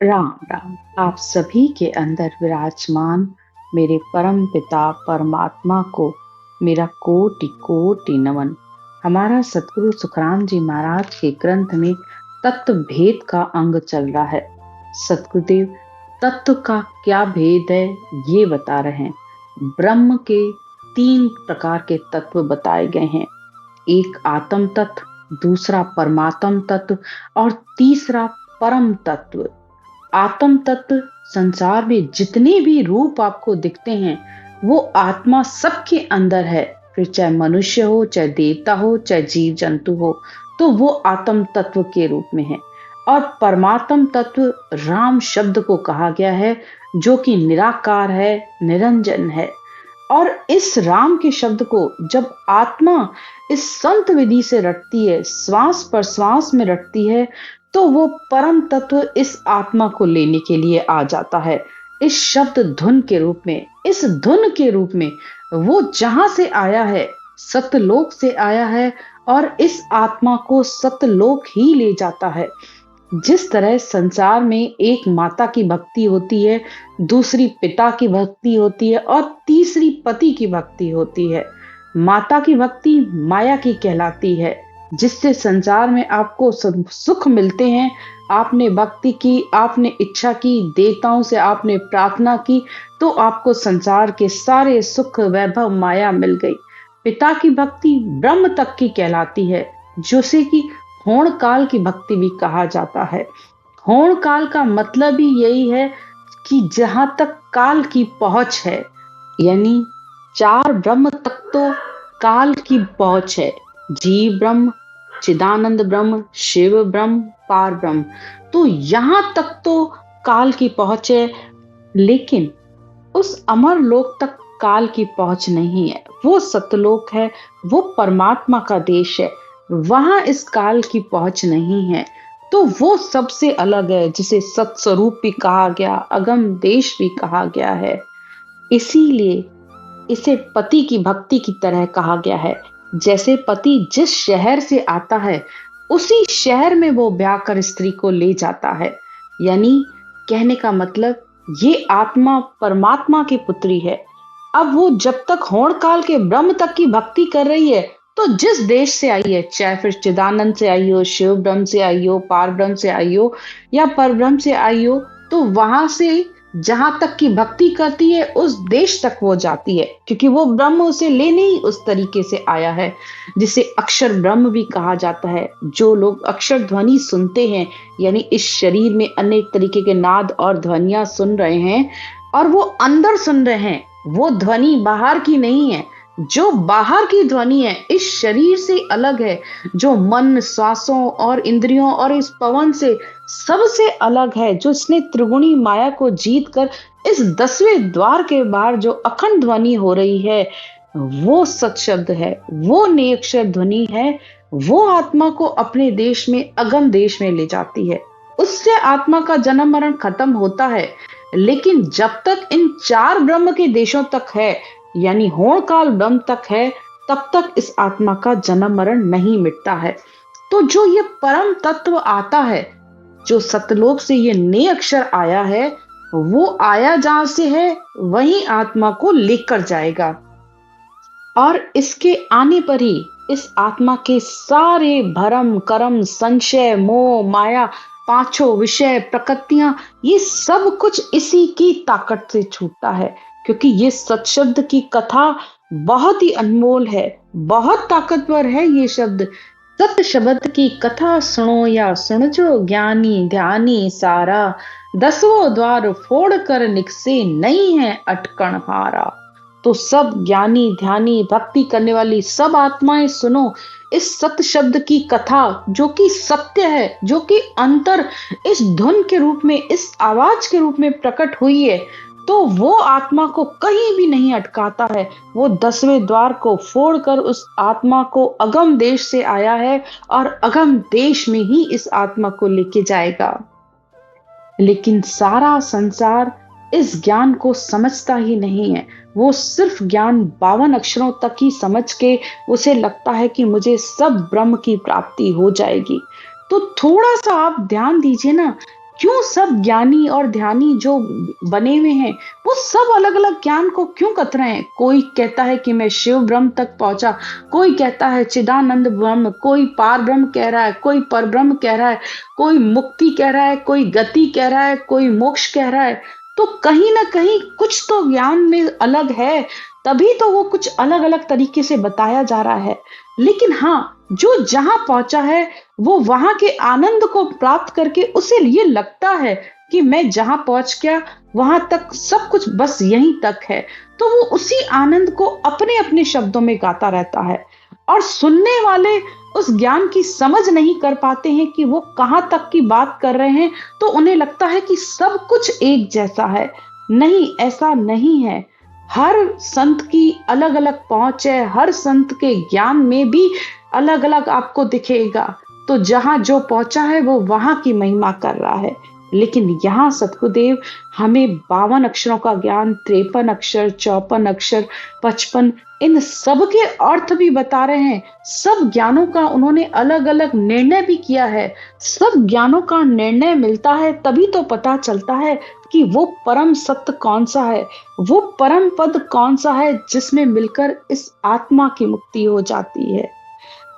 राम राम। आप सभी के अंदर विराजमान मेरे परम पिता परमात्मा को मेरा कोटि कोटि नमन। हमारा सतगुरु सुखराम जी महाराज के ग्रंथ में तत्व भेद का अंग चल रहा है। सतगुरुदेव तत्व का क्या भेद है ये बता रहे हैं। ब्रह्म के 3 प्रकार के तत्व बताए गए हैं। एक आत्म तत्व, दूसरा परमात्म तत्व और तीसरा परम तत्व। आत्म तत्व संसार में जितने भी रूप आपको दिखते हैं वो आत्मा सबके अंदर है। फिर चाहे मनुष्य हो, चाहे देवता हो, चाहे जीव जंतु हो, तो वो आत्म तत्व के रूप में है। और परमात्म तत्व राम शब्द को कहा गया है, जो कि निराकार है, निरंजन है। और इस राम के शब्द को जब आत्मा इस संत विधि से रटती है, श्वास पर श्वास में रटती है, तो वो परम तत्व इस आत्मा को लेने के लिए आ जाता है। इस शब्द धुन के रूप में, इस धुन के रूप में वो जहां से आया है, सतलोक से आया है और इस आत्मा को सतलोक ही ले जाता है। जिस तरह संसार में एक माता की भक्ति होती है, दूसरी पिता की भक्ति होती है और तीसरी पति की भक्ति होती है। माता की भक्ति माया की कहलाती है, जिससे संसार में आपको सुख मिलते हैं। आपने भक्ति की, आपने इच्छा की, देवताओं से आपने प्रार्थना की, तो आपको संसार के सारे सुख वैभव माया मिल गई। पिता की भक्ति ब्रह्म तक की कहलाती है, जिसे कि होण काल की भक्ति भी कहा जाता है। होण काल का मतलब ही यही है कि जहां तक काल की पहुंच है, यानी 4 ब्रह्म तक तो काल की पहुंच है। जीव ब्रह्म, चिदानंद ब्रह्म, शिव ब्रह्म, पार ब्रह्म। तो यहां तक तो काल की पहुंच है, लेकिन उस अमर लोक तक काल की पहुंच नहीं है। वो सतलोक है, वो परमात्मा का देश है, वहां इस काल की पहुंच नहीं है। तो वो सबसे अलग है, जिसे सत्स्वरूप भी कहा गया, अगम देश भी कहा गया है। इसीलिए इसे पति की भक्ति की तरह कहा गया है। जैसे पति जिस शहर से आता है, उसी शहर में वो ब्याह कर स्त्री को ले जाता है। यानी कहने का मतलब, ये आत्मा परमात्मा की पुत्री है। अब वो जब तक होण काल के ब्रह्म तक की भक्ति कर रही है, तो जिस देश से आई है, चाहे फिर चिदानंद से आई हो, शिव ब्रह्म से आई हो, पार ब्रह्म से आई हो या पर ब्रह्म से आई हो, तो वहां से जहां तक की भक्ति करती है उस देश तक वो जाती है, क्योंकि वो ब्रह्म उसे लेने ही उस तरीके से आया है, जिसे अक्षर ब्रह्म भी कहा जाता है। जो लोग अक्षर ध्वनि सुनते हैं, यानी इस शरीर में अनेक तरीके के नाद और ध्वनियां सुन रहे हैं और वो अंदर सुन रहे हैं, वो ध्वनि बाहर की नहीं है। जो बाहर की ध्वनि है इस शरीर से अलग है, जो मन, श्वासों और इंद्रियों और इस पवन से सबसे अलग है, जो इसने त्रिगुणी माया को जीत कर इस 10वें द्वार के बाहर जो अखंड ध्वनि हो रही है, वो सत शब्द है, वो निरक्षर ध्वनि है। वो आत्मा को अपने देश में, अगम देश में ले जाती है। उससे आत्मा का जन्म मरण खत्म होता है। लेकिन जब तक इन 4 ब्रह्म के देशों तक है, यानी होण काल ब्रह्म तक है, तब तक इस आत्मा का जन्म मरण नहीं मिटता है। तो जो ये परम तत्व आता है, जो सतलोक से ये ने अक्षर आया है, वो आया जहां से है वही आत्मा को लेकर जाएगा। और इसके आने पर ही इस आत्मा के सारे भरम कर्म, संशय, मोह, माया, पांचों विषय, प्रकृतियां, ये सब कुछ इसी की ताकत से छूटता है। क्योंकि ये सत्शब्द की कथा बहुत ही अनमोल है, बहुत ताकतवर है ये शब्द। सत शब्द की कथा सुनो या सुन जो ज्ञानी ध्यानी सारा, 10वां द्वार फोड़ कर निकसे नहीं है अटकण हारा। तो सब ज्ञानी ध्यानी भक्ति करने वाली सब आत्माएं सुनो इस सत्य शब्द की कथा, जो कि सत्य है, जो कि अंतर इस धुन के रूप में, इस आवाज के रूप में प्रकट हुई है। तो वो आत्मा को कहीं भी नहीं अटकाता है। वो 10वें द्वार को फोड़कर उस आत्मा को अगम देश से आया है और अगम देश में ही इस आत्मा को लेके जाएगा। लेकिन सारा संसार इस ज्ञान को समझता ही नहीं है। वो सिर्फ ज्ञान 52 अक्षरों तक ही समझ के उसे लगता है कि मुझे सब ब्रह्म की प्राप्ति हो जाएगी। तो थोड़ा सा आप ध्यान दीजिए ना, क्यों सब ज्ञानी और ध्यानी जो बने हुए हैं वो सब अलग अलग ज्ञान को क्यों कतराए हैं? कोई कहता है कि मैं शिव ब्रह्म तक पहुंचा, कोई कहता है चिदानंद ब्रह्म, कोई पार ब्रह्म कह रहा है, कोई पर ब्रह्म कह रहा है, कोई मुक्ति कह रहा है, कोई गति कह रहा है, कोई मोक्ष कह रहा है। तो कहीं ना कहीं कुछ तो ज्ञान में अलग है, तभी तो वो कुछ अलग अलग तरीके से बताया जा रहा है। लेकिन हाँ, जो जहां पहुंचा है वो वहां के आनंद को प्राप्त करके उसे ये लगता है कि मैं जहां पहुंच गया वहां तक सब कुछ बस यहीं तक है। तो वो उसी आनंद को अपने अपने शब्दों में गाता रहता है, और सुनने वाले उस ज्ञान की समझ नहीं कर पाते हैं कि वो कहां तक की बात कर रहे हैं। तो उन्हें लगता है कि सब कुछ एक जैसा है। नहीं, ऐसा नहीं है। हर संत की अलग अलग पहुंच है, हर संत के ज्ञान में भी अलग अलग आपको दिखेगा। तो जहां जो पहुंचा है वो वहां की महिमा कर रहा है। लेकिन यहाँ सतगुरुदेव हमें 52 अक्षरों का ज्ञान, 53 अक्षर, 54 अक्षर, 55, इन सब के अर्थ भी बता रहे हैं। सब ज्ञानों का उन्होंने अलग अलग निर्णय भी किया है। सब ज्ञानों का निर्णय मिलता है तभी तो पता चलता है कि वो परम सत्य कौन सा है, वो परम पद कौन सा है जिसमें मिलकर इस आत्मा की मुक्ति हो जाती है।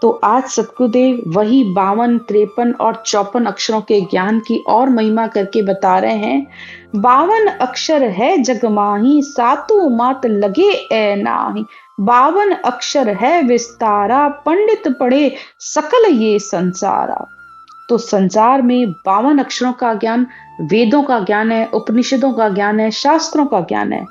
तो आज सतगुरुदेव वही 52, 53 और 54 अक्षरों के ज्ञान की और महिमा करके बता रहे हैं। 52 अक्षर है जग माही, सातु मात लगे ए नाही। 52 अक्षर है विस्तारा, पंडित पढ़े सकल ये संसारा। तो संसार में 52 अक्षरों का ज्ञान, वेदों का ज्ञान है, उपनिषदों का ज्ञान है, शास्त्रों का ज्ञान है।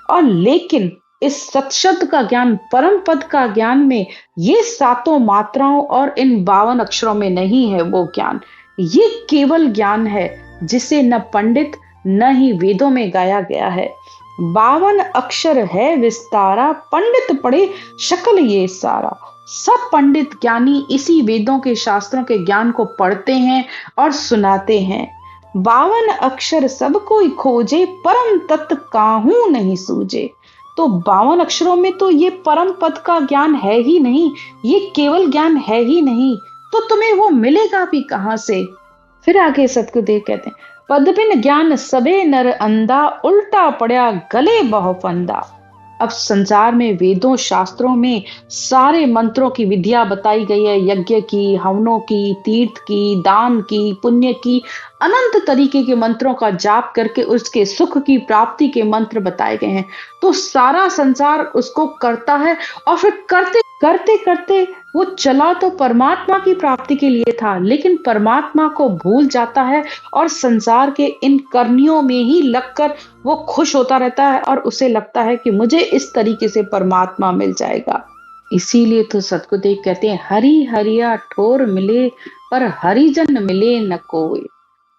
और लेकिन इस सतशब्द का ज्ञान, परम पद का ज्ञान में ये सातों मात्राओं और इन 52 अक्षरों में नहीं है वो ज्ञान। ये केवल ज्ञान है जिसे न पंडित न ही वेदों में गाया गया है। 52 अक्षर है विस्तारा, पंडित पढ़े शकल ये सारा। सब पंडित ज्ञानी इसी वेदों के, शास्त्रों के ज्ञान को पढ़ते हैं और सुनाते हैं। 52 अक्षर सब कोई खोजे, परम तत्व काहू नहीं सूझे। तो 52 अक्षरों में तो ये परम पद का ज्ञान है ही नहीं, ये केवल ज्ञान है ही नहीं, तो तुम्हें वो मिलेगा भी कहां से? फिर आगे सतगुरुदेव कहते हैं, पद बिन ज्ञान सबे नर अंधा, उल्टा पड़ा गले बहु फंदा। अब संसार में वेदों, शास्त्रों में सारे मंत्रों की विधियां बताई गई है, यज्ञ की, हवनों की, तीर्थ की, दान की, पुण्य की, अनंत तरीके के मंत्रों का जाप करके उसके सुख की प्राप्ति के मंत्र बताए गए हैं। तो सारा संसार उसको करता है, और फिर करते करते करते वो चला तो परमात्मा की प्राप्ति के लिए था, लेकिन परमात्मा को भूल जाता है और संसार के इन करनियों में ही लगकर वो खुश होता रहता है, और उसे लगता है कि मुझे इस तरीके से परमात्मा मिल जाएगा। इसीलिए तो सतगुरुदेव कहते हैं, हरि हरिया ठोर मिले, पर हरिजन मिले न कोई।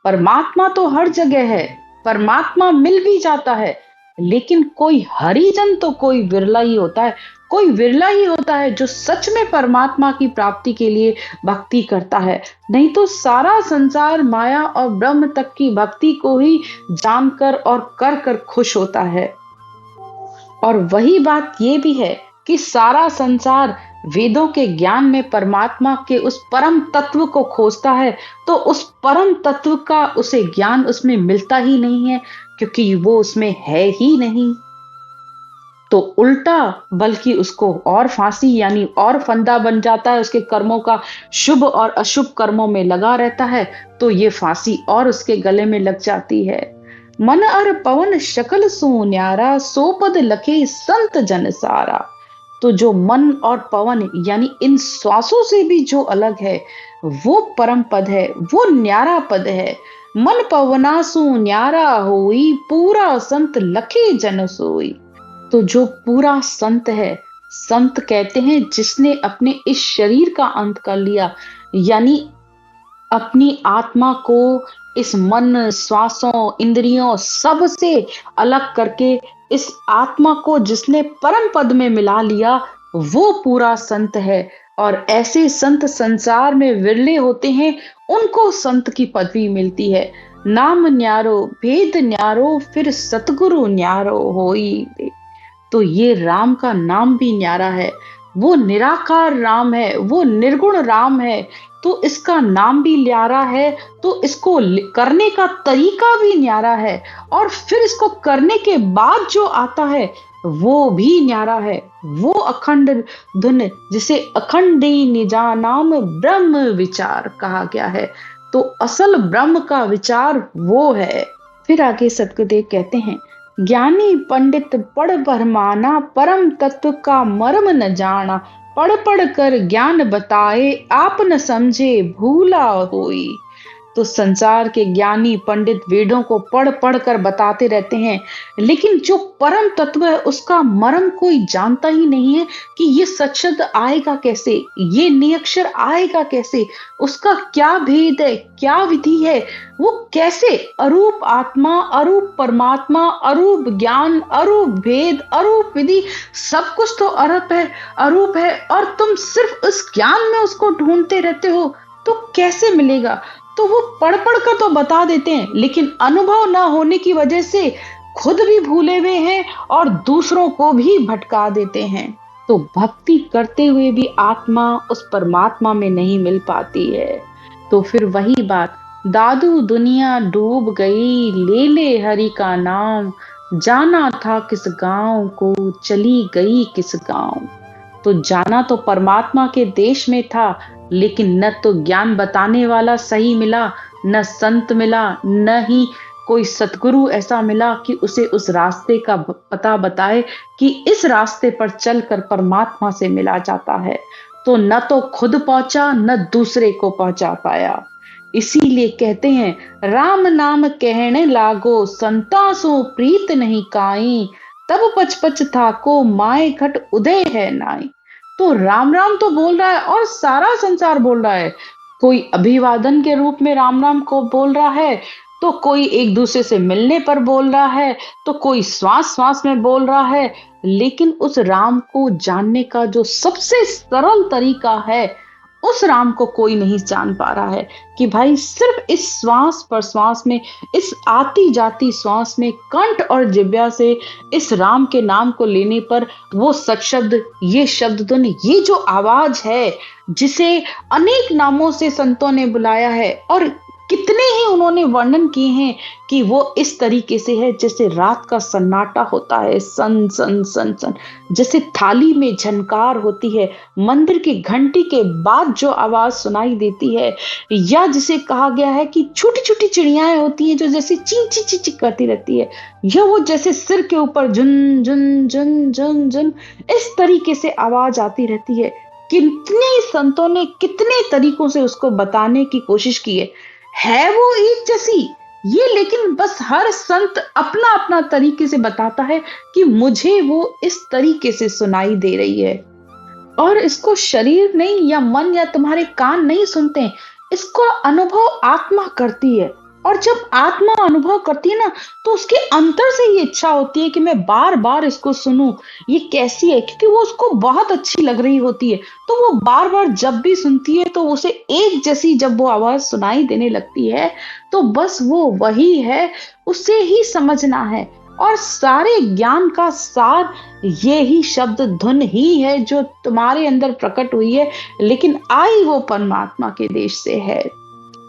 परमात्मा तो हर जगह है, परमात्मा मिल भी जाता है, लेकिन कोई हरिजन तो कोई विरला ही होता है। कोई विरला ही होता है जो सच में परमात्मा की प्राप्ति के लिए भक्ति करता है। नहीं तो सारा संसार माया और ब्रह्म तक की भक्ति को ही जानकर और कर कर खुश होता है। और वही बात ये भी है कि सारा संसार वेदों के ज्ञान में परमात्मा के उस परम तत्व को खोजता है, तो उस परम तत्व का उसे ज्ञान उसमें मिलता ही नहीं है, क्योंकि वो उसमें है ही नहीं। तो उल्टा बल्कि उसको और फांसी यानी और फंदा बन जाता है, उसके कर्मों का शुभ और अशुभ कर्मों में लगा रहता है, तो ये फांसी और उसके गले में लग जाती है। मन अर पवन शकल सो न्यारा, सो पद लखे संत जन सारा। तो जो मन और पवन यानी इन श्वासों से भी जो अलग है, वो परम पद है, वो न्यारा पद है। मन पवना सो न्यारा होई, पूरा संत लखे जन सोई। तो जो पूरा संत है, संत कहते हैं जिसने अपने इस शरीर का अंत कर लिया, यानी अपनी आत्मा को इस मन, श्वासों, इंद्रियों सब से अलग करके इस आत्मा को जिसने परम पद में मिला लिया, वो पूरा संत है। और ऐसे संत संसार में विरले होते हैं, उनको संत की पदवी मिलती है। नाम न्यारो भेद न्यारो, फिर सतगुरु न्यारो होई। तो ये राम का नाम भी न्यारा है, वो निराकार राम है, वो निर्गुण राम है, तो इसका नाम भी न्यारा है, तो इसको करने का तरीका भी न्यारा है, और फिर इसको करने के बाद जो आता है वो भी न्यारा है। वो अखंड धुन जिसे अखंडी निजानाम ब्रह्म विचार कहा गया है। तो असल ब्रह्म का विचार वो है। फिर आगे सतगुरुदेव कहते हैं, ज्ञानी पंडित पढ़ भरमाना, परम तत्व का मर्म न जाना, पढ़ पढ़ कर ज्ञान बताए, आप न समझे भूला होई। तो संसार के ज्ञानी पंडित वेदों को पढ़ पढ़ कर बताते रहते हैं, लेकिन जो परम तत्व है उसका मर्म कोई जानता ही नहीं है कि ये सच्शब्द आएगा कैसे, ये नियक्षर आएगा कैसे, उसका क्या भेद है, क्या विधि है, वो कैसे अरूप आत्मा, अरूप परमात्मा, अरूप ज्ञान, अरूप भेद, अरूप विधि, सब कुछ तो अरूप है, और तुम सिर्फ उस ज्ञान में उसको ढूंढते रहते हो, तो कैसे मिलेगा। तो वो पढ़ पढ़ कर तो बता देते हैं, लेकिन अनुभव ना होने की वजह से खुद भी भूले हुए हैं और दूसरों को भी भटका देते हैं। तो भक्ति करते हुए भी आत्मा उस परमात्मा में नहीं मिल पाती है। तो फिर वही बात, दादू दुनिया डूब गई, ले ले हरि का नाम, जाना था किस गांव को, चली गई किस गांव। तो जाना तो परमात्मा के देश में था, लेकिन न तो ज्ञान बताने वाला सही मिला, न संत मिला, न ही कोई सतगुरु ऐसा मिला कि उसे उस रास्ते का पता बताए कि इस रास्ते पर चलकर परमात्मा से मिला जाता है। तो न तो खुद पहुंचा, न दूसरे को पहुंचा पाया। इसीलिए कहते हैं, राम नाम कहने लागो, संता सो प्रीत नहीं काई, तब पच पच था को माए घट उदय है नाई। तो राम राम तो बोल रहा है और सारा संसार बोल रहा है। कोई अभिवादन के रूप में राम राम को बोल रहा है, तो कोई एक दूसरे से मिलने पर बोल रहा है, तो कोई श्वास श्वास में बोल रहा है। लेकिन उस राम को जानने का जो सबसे सरल तरीका है, उस राम को कोई नहीं जान पा रहा है कि भाई सिर्फ इस श्वास पर श्वास में, इस आती जाती श्वास में, कंठ और जिह्वा से इस राम के नाम को लेने पर वो सत्शब्द, ये शब्द ध्वनि, ये जो आवाज है, जिसे अनेक नामों से संतों ने बुलाया है और कितने ही उन्होंने वर्णन किए हैं कि वो इस तरीके से है जैसे रात का सन्नाटा होता है, सन सन सन सन, जैसे थाली में झनकार होती है, मंदिर की घंटी के बाद जो आवाज सुनाई देती है, या जिसे कहा गया है कि छोटी छोटी चिड़ियाएं होती हैं जो जैसे ची ची ची ची करती रहती है, या वो जैसे सिर के ऊपर झुन झुन झुन झुन झुन इस तरीके से आवाज आती रहती है। कितने संतों ने कितने तरीकों से उसको बताने की कोशिश की है वो एक जैसी ये, लेकिन बस हर संत अपना अपना तरीके से बताता है कि मुझे वो इस तरीके से सुनाई दे रही है। और इसको शरीर नहीं या मन या तुम्हारे कान नहीं सुनते, इसको अनुभव आत्मा करती है। और जब आत्मा अनुभव करती है ना, तो उसके अंतर से ये इच्छा होती है कि मैं बार बार इसको सुनूं, ये कैसी है, क्योंकि वो उसको बहुत अच्छी लग रही होती है। तो वो बार बार जब भी सुनती है, तो उसे एक जैसी जब वो आवाज सुनाई देने लगती है, तो बस वो वही है, उसे ही समझना है। और सारे ज्ञान का सार ये ही शब्द धुन ही है जो तुम्हारे अंदर प्रकट हुई है, लेकिन आई वो परमात्मा के देश से है।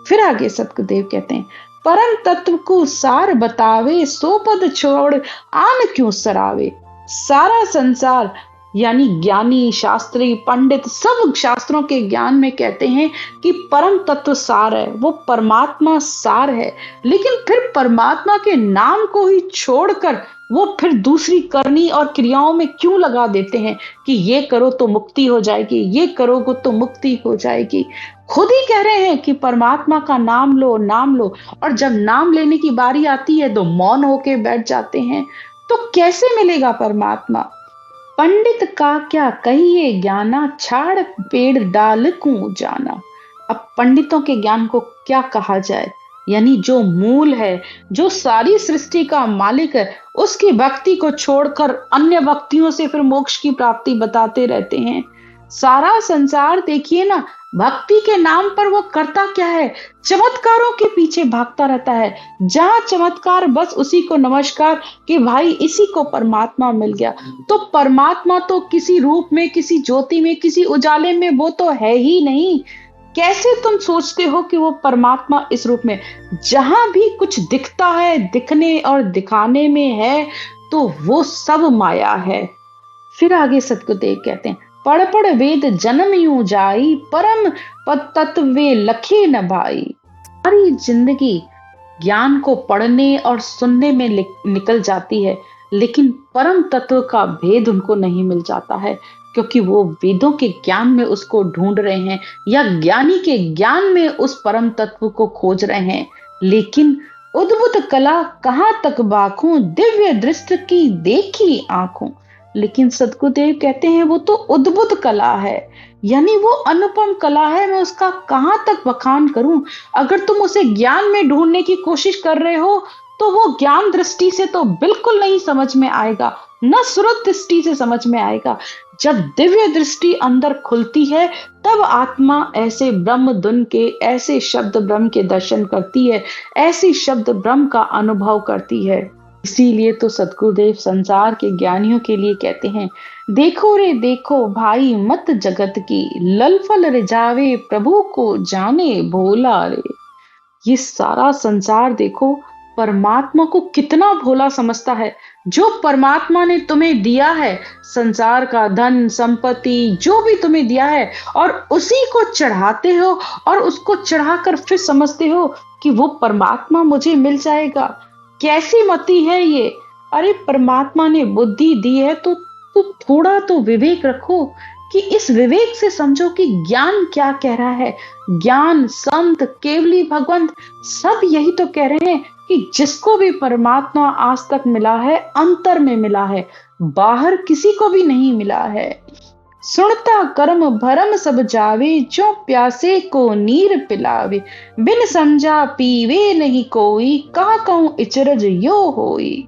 फिर आगे सतगुरुदेव कहते हैं, परम तत्व को सार बतावे, सो पद छोड़ आन क्यों सरावे। सारा संसार यानी ज्ञानी, शास्त्री, पंडित सब शास्त्रों के ज्ञान में कहते हैं कि परम तत्व सार है, वो परमात्मा सार है। लेकिन फिर परमात्मा के नाम को ही छोड़कर वो फिर दूसरी करनी और क्रियाओं में क्यों लगा देते हैं कि ये करो तो मुक्ति हो जाएगी, ये करोगे तो मुक्ति हो जाएगी। खुद ही कह रहे हैं कि परमात्मा का नाम लो, नाम लो, और जब नाम लेने की बारी आती है तो मौन होके बैठ जाते हैं। तो कैसे मिलेगा परमात्मा। पंडित का क्या कहिए ज्ञाना, छाड़ पेड़ डाल क्यों जाना। अब पंडितों के ज्ञान को क्या कहा जाए, यानी जो मूल है, जो सारी सृष्टि का मालिक है, उसकी भक्ति को छोड़कर अन्य भक्तियों से फिर मोक्ष की प्राप्ति बताते रहते हैं। सारा संसार देखिए ना, भक्ति के नाम पर वो करता क्या है, चमत्कारों के पीछे भागता रहता है। जहां चमत्कार बस उसी को नमस्कार कि भाई इसी को परमात्मा मिल गया। तो परमात्मा तो किसी रूप में, किसी ज्योति में, किसी उजाले में वो तो है ही नहीं। कैसे तुम सोचते हो कि वो परमात्मा इस रूप में? जहां भी कुछ दिखता है, दिखने और दिखाने में है, तो वो सब माया है। फिर आगे सतगुरुदेव कहते हैं, पढ़ पढ़ वेद जन्म यूं जाई, परम पद तत्व वे लखे न भाई। सारी जिंदगी ज्ञान को पढ़ने और सुनने में निकल जाती है, लेकिन परम तत्व का भेद उनको नहीं मिल जाता है, क्योंकि वो वेदों के ज्ञान में उसको ढूंढ रहे हैं या ज्ञानी के ज्ञान में उस परम तत्व को खोज रहे हैं। लेकिन उद्भुत कला कहाँ तक बाखूं, दिव्य दृष्टि की देखी आंखों। लेकिन सदगुरुदेव कहते हैं वो तो उद्भुत कला है, यानी वो अनुपम कला है, मैं उसका कहाँ तक बखान करूं। अगर तुम उसे ज्ञान में ढूंढने की कोशिश कर रहे हो, तो वो ज्ञान दृष्टि से तो बिल्कुल नहीं समझ में आएगा, न सुरत दृष्टि से समझ में आएगा। जब दिव्य दृष्टि अंदर खुलती है, तब आत्मा ऐसे ब्रह्म धुन के, ऐसे शब्द ब्रह्म के दर्शन करती है, ऐसी शब्द ब्रह्म का अनुभव करती है। इसीलिए तो सदगुरुदेव संसार के ज्ञानियों के लिए कहते हैं, देखो रे देखो भाई मत जगत की, लल फल रिझावे प्रभु को जाने भोला रे। ये सारा संसार देखो परमात्मा को कितना भोला समझता है। जो परमात्मा ने तुम्हें दिया है, संसार का धन संपत्ति जो भी तुम्हें दिया है, और उसी को चढ़ाते हो, और उसको चढ़ाकर फिर समझते हो कि वो परमात्मा मुझे मिल जाएगा। कैसी मति है ये। अरे परमात्मा ने बुद्धि दी है, तो थोड़ा तो विवेक रखो, कि इस विवेक से समझो कि ज्ञान क्या कह रहा है। ज्ञान, संत, केवली, भगवंत सब यही तो कह रहे हैं कि जिसको भी परमात्मा आज तक मिला है, अंतर में मिला है, बाहर किसी को भी नहीं मिला है। सुनता कर्म भरम सब जावे, जो प्यासे को नीर पिलावे, बिन समझा पीवे नहीं कोई, कहा कहूं इचरज यो होई।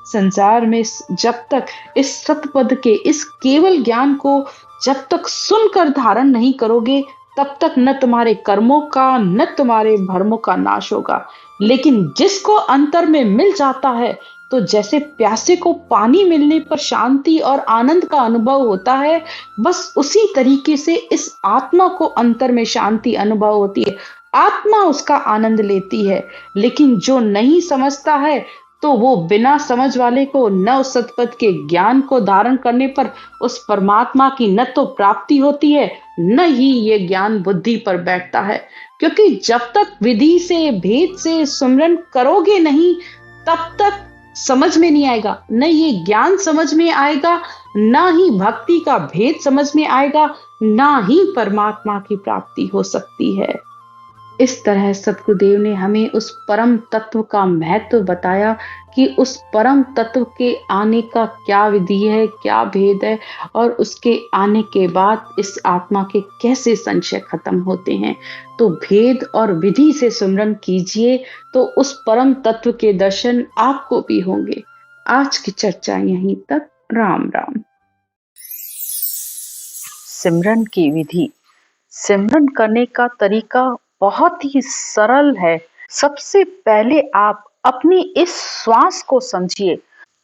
संसार में जब तक इस सतपद के, इस केवल ज्ञान को जब तक सुनकर धारण नहीं करोगे, तब तक न तुम्हारे कर्मों का, न तुम्हारे भरमों का नाश होगा। लेकिन जिसको अंतर में मिल जाता है, तो जैसे प्यासे को पानी मिलने पर शांति और आनंद का अनुभव होता है, बस उसी तरीके से इस आत्मा को अंतर में शांति अनुभव होती है। आत्मा उसका आनंद लेती है। लेकिन जो नहीं समझता है, तो वो बिना समझ वाले को न उस सतपथ के ज्ञान को धारण करने पर उस परमात्मा की न तो प्राप्ति होती है, न ही ये ज्ञान बुद्धि पर बैठता है। क्योंकि जब तक विधि से, भेद से सुमरन करोगे नहीं, तब तक समझ में नहीं आएगा, न ये ज्ञान समझ में आएगा, ना ही भक्ति का भेद समझ में आएगा, ना ही परमात्मा की प्राप्ति हो सकती है। इस तरह सतगुरुदेव ने हमें उस परम तत्व का महत्व बताया, कि उस परम तत्व के आने का क्या विधि है, क्या भेद है, और उसके आने के बाद इस आत्मा के कैसे संशय खत्म होते हैं। तो भेद और विधि से सुमरन कीजिए, तो उस परम तत्व के दर्शन आपको भी होंगे। आज की चर्चा यहीं तक। राम राम। सिमरन की विधि। सिमरन करने का तरीका बहुत ही सरल है। सबसे पहले आप अपनी इस श्वास को समझिए।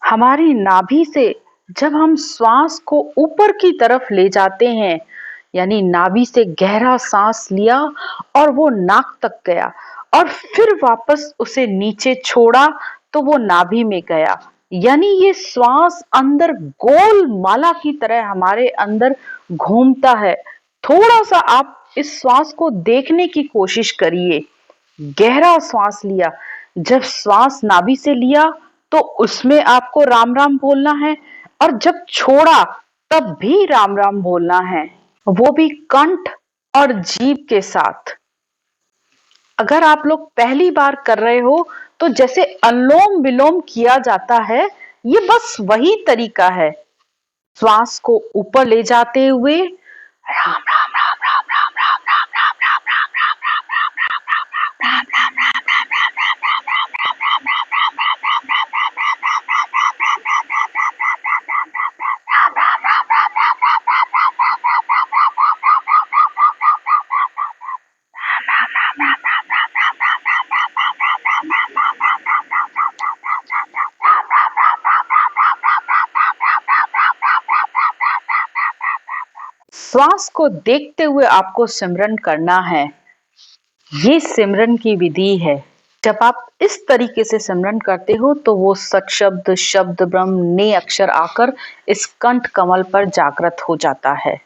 हमारी नाभि से जब हम श्वास को ऊपर की तरफ ले जाते हैं, यानी नाभि से गहरा सांस लिया और वो नाक तक गया, और फिर वापस उसे नीचे छोड़ा तो वो नाभि में गया, यानी ये श्वास अंदर गोल माला की तरह हमारे अंदर घूमता है। थोड़ा सा आप इस श्वास को देखने की कोशिश करिए। गहरा श्वास लिया, जब श्वास नाभि से लिया तो उसमें आपको राम राम बोलना है, और जब छोड़ा तब भी राम राम बोलना है, वो भी कंठ और जीभ के साथ। अगर आप लोग पहली बार कर रहे हो, तो जैसे अनुलोम विलोम किया जाता है, ये बस वही तरीका है। श्वास को ऊपर ले जाते हुए राम राम राम राम राम राम राम राम राम राम राम राम राम राम राम राम राम श्वास को देखते हुए आपको सिमरन करना है। ये सिमरन की विधि है। जब आप इस तरीके से सिमरन करते हो तो वो सत्शब्द, शब्द ब्रह्म ने अक्षर आकर इस कंठ कमल पर जागृत हो जाता है।